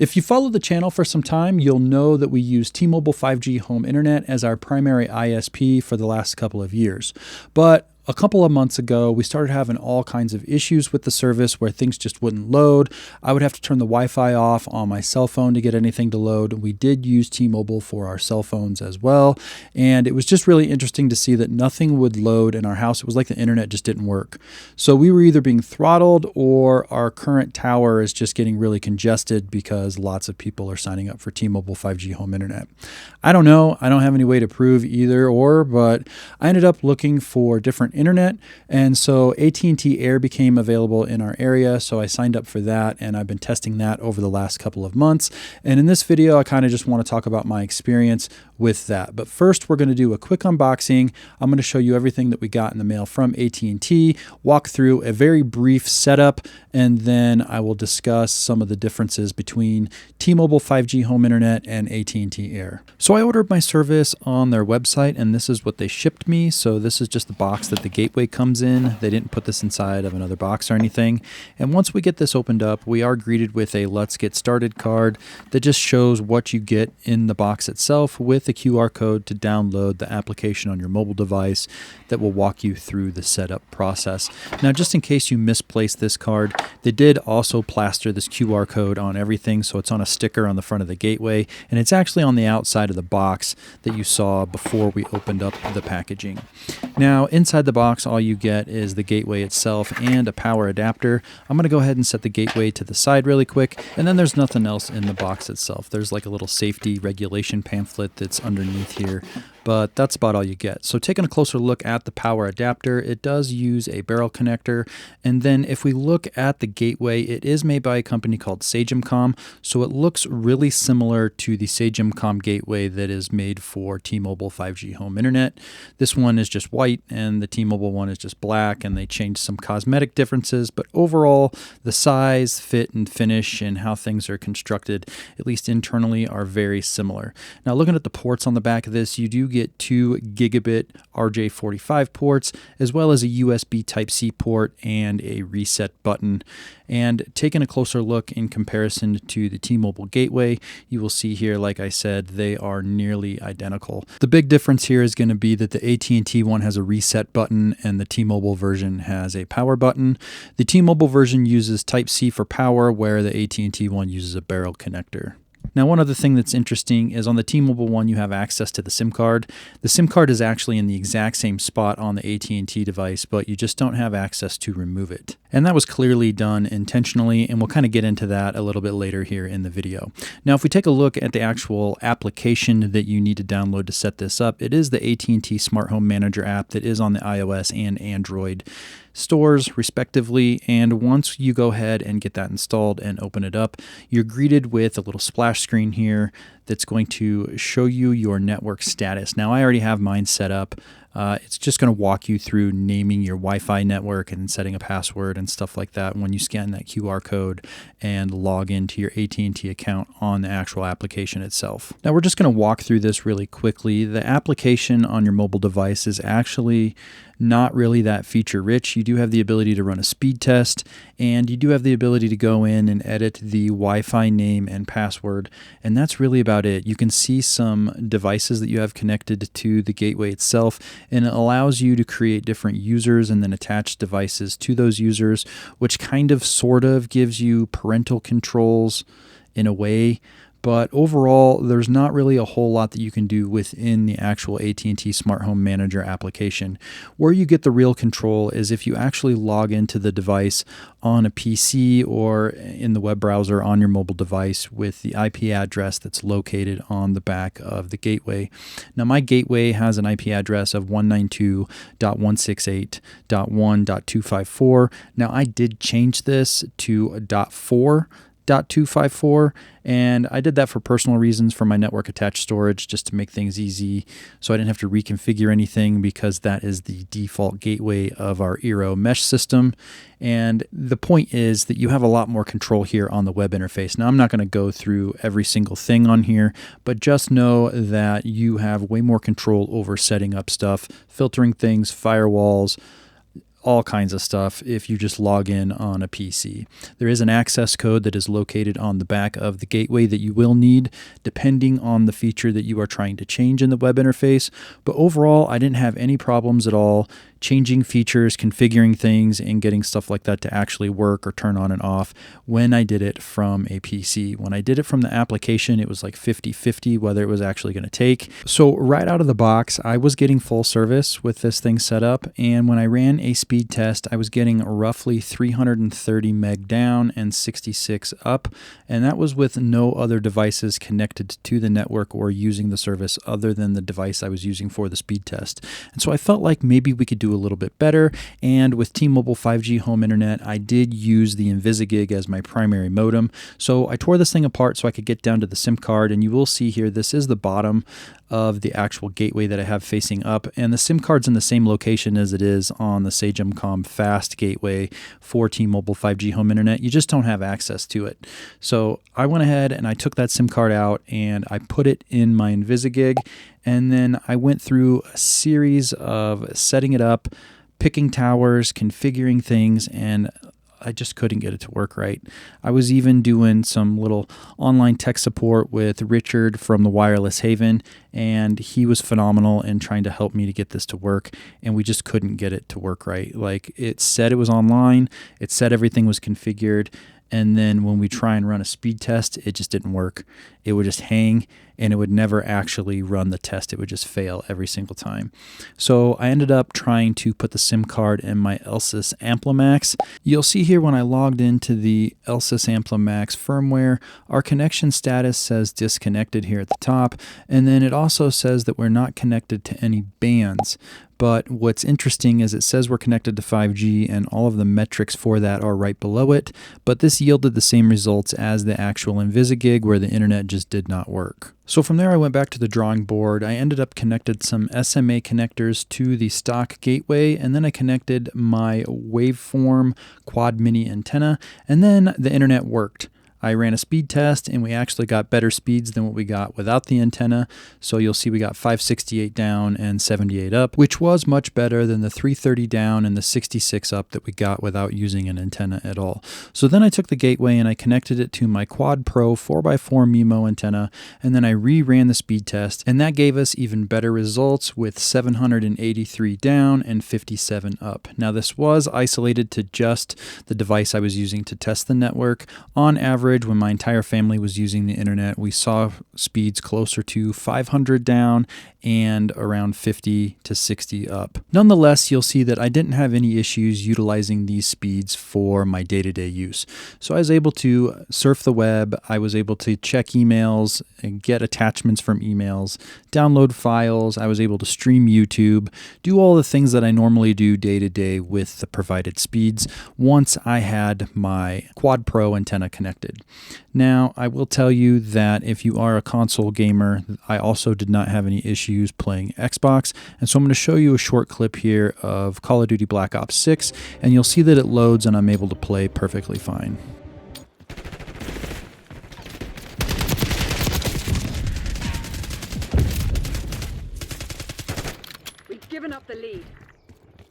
If you follow the channel for some time, you'll know that we use T-Mobile 5G home internet as our primary ISP for the last couple of years. But a couple of months ago, we started having all kinds of issues with the service where things just wouldn't load. I would have to turn the Wi-Fi off on my cell phone to get anything to load. We did use T-Mobile for our cell phones as well. And it was just really interesting to see that nothing would load in our house. It was like the internet just didn't work. So we were either being throttled or our current tower is just getting really congested because lots of people are signing up for T-Mobile 5G home internet. I don't know. I don't have any way to prove either or, but I ended up looking for different internet, and so AT&T Air became available in our area, so I signed up for that, and I've been testing that over the last couple of months. And in this video, I kind of just want to talk about my experience with that. But first, we're going to do a quick unboxing. I'm going to show you everything that we got in the mail from AT&T, walk through a very brief setup, and then I will discuss some of the differences between T-Mobile 5G home internet and AT&T Air. So I ordered my service on their website, and this is what they shipped me. So this is just the box that the gateway comes in. They didn't put this inside of another box or anything. And once we get this opened up, we are greeted with a Let's Get Started card that just shows what you get in the box itself with a QR code to download the application on your mobile device that will walk you through the setup process. Now, just in case you misplaced this card, they did also plaster this QR code on everything. So it's on a sticker on the front of the gateway, and it's actually on the outside of the box that you saw before we opened up the packaging. Now, inside the box, all you get is the gateway itself and a power adapter. I'm going to go ahead and set the gateway to the side really quick, and then there's nothing else in the box itself. There's like a little safety regulation pamphlet that's underneath here, but that's about all you get. So taking a closer look at the power adapter, it does use a barrel connector. And then if we look at the gateway, it is made by a company called Sagemcom. So it looks really similar to the Sagemcom gateway that is made for T-Mobile 5G home internet. This one is just white and the T-Mobile one is just black, and they changed some cosmetic differences, but overall the size, fit, and finish and how things are constructed, at least internally, are very similar. Now, looking at the ports on the back of this, you do get 2 gigabit RJ45 ports, as well as a USB Type-C port and a reset button. And taking a closer look in comparison to the T-Mobile gateway, you will see here, like I said, they are nearly identical. The big difference here is going to be that the AT&T one has a reset button and the T-Mobile version has a power button. The T-Mobile version uses Type-C for power, where the AT&T one uses a barrel connector. Now, one other thing that's interesting is on the T-Mobile one, you have access to the SIM card. The SIM card is actually in the exact same spot on the AT&T device, but you just don't have access to remove it. And that was clearly done intentionally, and we'll kind of get into that a little bit later here in the video. Now, if we take a look at the actual application that you need to download to set this up, it is the AT&T Smart Home Manager app that is on the iOS and Android stores respectively. And once you go ahead and get that installed and open it up, you're greeted with a little splash screen here that's going to show you your network status. Now, I already have mine set up. It's just going to walk you through naming your Wi-Fi network and setting a password and stuff like that when you scan that QR code and log into your AT&T account on the actual application itself. Now, we're just going to walk through this really quickly. The application on your mobile device is actually not really that feature rich. You do have the ability to run a speed test, and you do have the ability to go in and edit the Wi-Fi name and password, and that's really about it. You can see some devices that you have connected to the gateway itself, and it allows you to create different users and then attach devices to those users, which kind of sort of gives you parental controls in a way. But overall, there's not really a whole lot that you can do within the actual AT&T Smart Home Manager application. Where you get the real control is if you actually log into the device on a PC or in the web browser on your mobile device with the IP address that's located on the back of the gateway. Now, my gateway has an IP address of 192.168.1.254. Now, I did change this to .4.254, and I did that for personal reasons for my network attached storage, just to make things easy so I didn't have to reconfigure anything, because that is the default gateway of our Eero mesh system. And the point is that you have a lot more control here on the web interface. Now, I'm not going to go through every single thing on here, but just know that you have way more control over setting up stuff, filtering things, firewalls, all kinds of stuff if you just log in on a PC. There is an access code that is located on the back of the gateway that you will need depending on the feature that you are trying to change in the web interface. But overall, I didn't have any problems at all changing features, configuring things, and getting stuff like that to actually work or turn on and off when I did it from a PC. When I did it from the application, it was like 50-50 whether it was actually going to take. So right out of the box, I was getting full service with this thing set up, and when I ran a speed test, I was getting roughly 330 meg down and 66 up, and that was with no other devices connected to the network or using the service other than the device I was using for the speed test. And so I felt like maybe we could do a little bit better, and with T-Mobile 5G home internet, I did use the InVisaGig as my primary modem. So I tore this thing apart so I could get down to the SIM card, and you will see here this is the bottom of the actual gateway that I have facing up, and the SIM card's in the same location as it is on the Sagemcom Fast gateway for T-Mobile 5G home internet. You just don't have access to it. So I went ahead and I took that SIM card out and I put it in my InVisaGig, and then I went through a series of setting it up, picking towers, configuring things, and I just couldn't get it to work right. I was even doing some little online tech support with Richard from the Wireless Haven, and he was phenomenal in trying to help me to get this to work, and we just couldn't get it to work right. Like, it said it was online, it said everything was configured, and then when we try and run a speed test, it just didn't work. It would just hang, and it would never actually run the test. It would just fail every single time. So I ended up trying to put the SIM card in my Elsys Amplimax. You'll see here when I logged into the Elsys Amplimax firmware, our connection status says disconnected here at the top, and then it also says that we're not connected to any bands. But what's interesting is it says we're connected to 5G, and all of the metrics for that are right below it, but this yielded the same results as the actual InVisaGig, where the internet just did not work. So from there I went back to the drawing board. I ended up connected some SMA connectors to the stock gateway, and then I connected my Waveform QuadMini antenna, and then the internet worked. I ran a speed test, and we actually got better speeds than what we got without the antenna. So you'll see we got 568 down and 78 up, which was much better than the 330 down and the 66 up that we got without using an antenna at all. So then I took the gateway and I connected it to my QuadPro 4x4 MIMO antenna, and then I re-ran the speed test, and that gave us even better results with 783 down and 57 up. Now this was isolated to just the device I was using to test the network. On average, when my entire family was using the internet, we saw speeds closer to 500 down and around 50 to 60 up. Nonetheless, you'll see that I didn't have any issues utilizing these speeds for my day-to-day use. So I was able to surf the web, I was able to check emails and get attachments from emails, download files, I was able to stream YouTube, do all the things that I normally do day-to-day with the provided speeds once I had my QuadPro antenna connected. Now, I will tell you that if you are a console gamer, I also did not have any issues playing Xbox, and so I'm going to show you a short clip here of Call of Duty Black Ops 6, and you'll see that it loads and I'm able to play perfectly fine. We've given up the lead.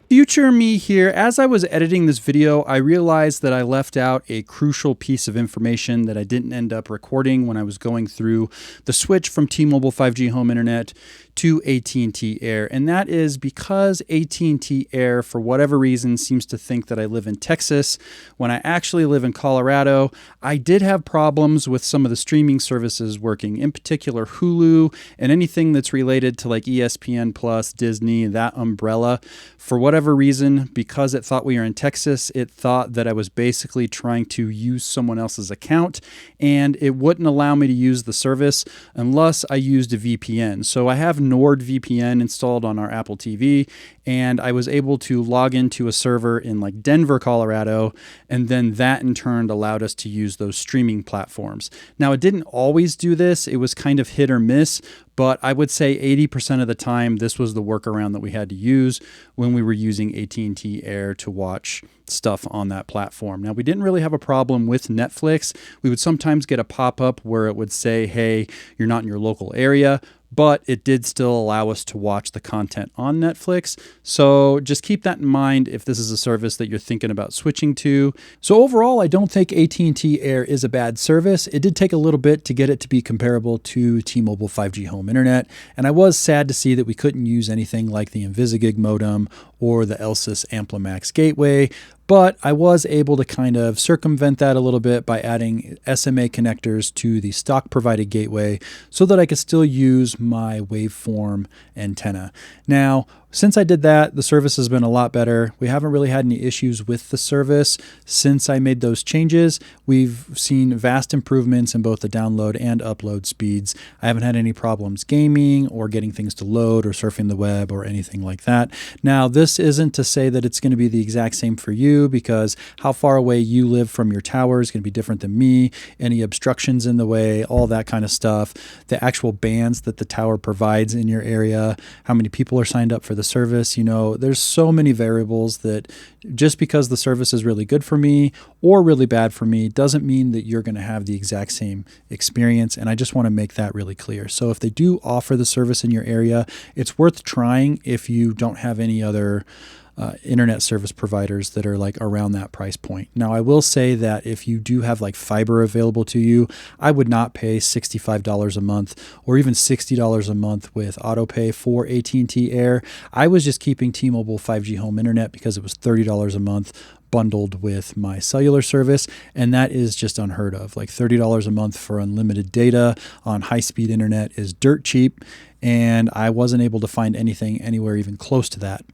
Future me here. As I was editing this video, I realized that I left out a crucial piece of information that I didn't end up recording when I was going through the switch from T-Mobile 5G home internet to AT&T Air, and that is because AT&T Air, for whatever reason, seems to think that I live in Texas when I actually live in Colorado. I did have problems with some of the streaming services working, in particular Hulu and anything that's related to like ESPN Plus, Disney, that umbrella. For whatever reason, because it thought we were in Texas, it thought that I was basically trying to use someone else's account, and it wouldn't allow me to use the service unless I used a VPN. So I have NordVPN installed on our Apple TV, and I was able to log into a server in like Denver, Colorado, and then that in turn allowed us to use those streaming platforms. Now, it didn't always do this. It was kind of hit or miss, but I would say 80% of the time, this was the workaround that we had to use when we were using AT&T Air to watch stuff on that platform. Now, we didn't really have a problem with Netflix. We would sometimes get a pop-up where it would say, hey, you're not in your local area, but it did still allow us to watch the content on Netflix. So just keep that in mind if this is a service that you're thinking about switching to. So overall, I don't think AT&T Air is a bad service. It did take a little bit to get it to be comparable to T-Mobile 5G home internet, and I was sad to see that we couldn't use anything like the InVisaGig modem or the Elsys Amplimax gateway. But I was able to kind of circumvent that a little bit by adding SMA connectors to the stock provided gateway so that I could still use my waveform antenna. Now, since I did that, the service has been a lot better. We haven't really had any issues with the service since I made those changes. We've seen vast improvements in both the download and upload speeds. I haven't had any problems gaming or getting things to load or surfing the web or anything like that. Now, this isn't to say that it's going to be the exact same for you, because how far away you live from your tower is going to be different than me. Any obstructions in the way, all that kind of stuff, the actual bands that the tower provides in your area, how many people are signed up for the service. There's so many variables that just because the service is really good for me or really bad for me doesn't mean that you're going to have the exact same experience. And I just want to make that really clear. So if they do offer the service in your area, it's worth trying if you don't have any other internet service providers that are like around that price point. Now, I will say that if you do have like fiber available to you, I would not pay $65 a month or even $60 a month with autopay for AT&T Air. I was just keeping T-Mobile 5G home internet because it was $30 a month bundled with my cellular service, and that is just unheard of. Like $30 a month for unlimited data on high-speed internet is dirt cheap, and I wasn't able to find anything anywhere even close to that.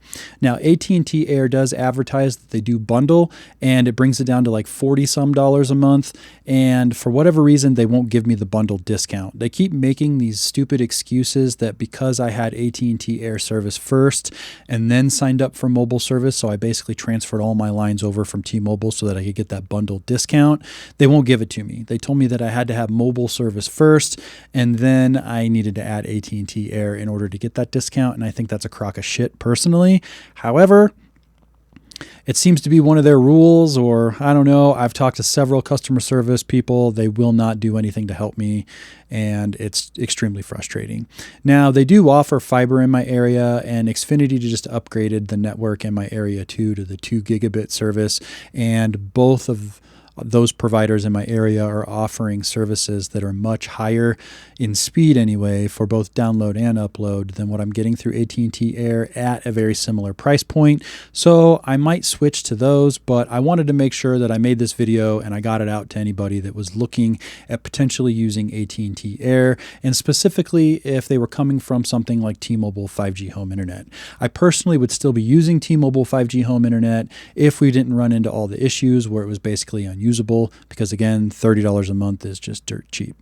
Now, AT&T Air does advertise that they do bundle, and it brings it down to like $40-some a month, and for whatever reason, they won't give me the bundle discount. They keep making these stupid excuses that because I had AT&T Air service first and then signed up for mobile service, so I basically transferred all my lines over from T-Mobile so that I could get that bundle discount, they won't give it to me. They told me that I had to have mobile service first, and then I needed to add AT&T Air in order to get that discount, and I think that's a crock of shit personally. However, it seems to be one of their rules, or I don't know. I've talked to several customer service people. They will not do anything to help me, and it's extremely frustrating. Now, they do offer fiber in my area, and Xfinity just upgraded the network in my area too to the 2 gigabit service, and both of those providers in my area are offering services that are much higher in speed anyway for both download and upload than what I'm getting through AT&T Air at a very similar price point. So I might switch to those, but I wanted to make sure that I made this video and I got it out to anybody that was looking at potentially using AT&T Air, and specifically if they were coming from something like T-Mobile 5G home internet. I personally would still be using T-Mobile 5G home internet if we didn't run into all the issues where it was basically unusable, because again, $30 a month is just dirt cheap.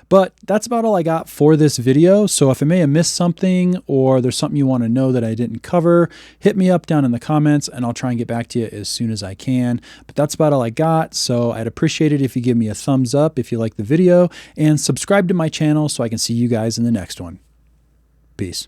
But that's about all I got for this video. So if I may have missed something or there's something you want to know that I didn't cover, hit me up down in the comments and I'll try and get back to you as soon as I can. But that's about all I got. So I'd appreciate it if you give me a thumbs up if you like the video, and subscribe to my channel so I can see you guys in the next one. Peace.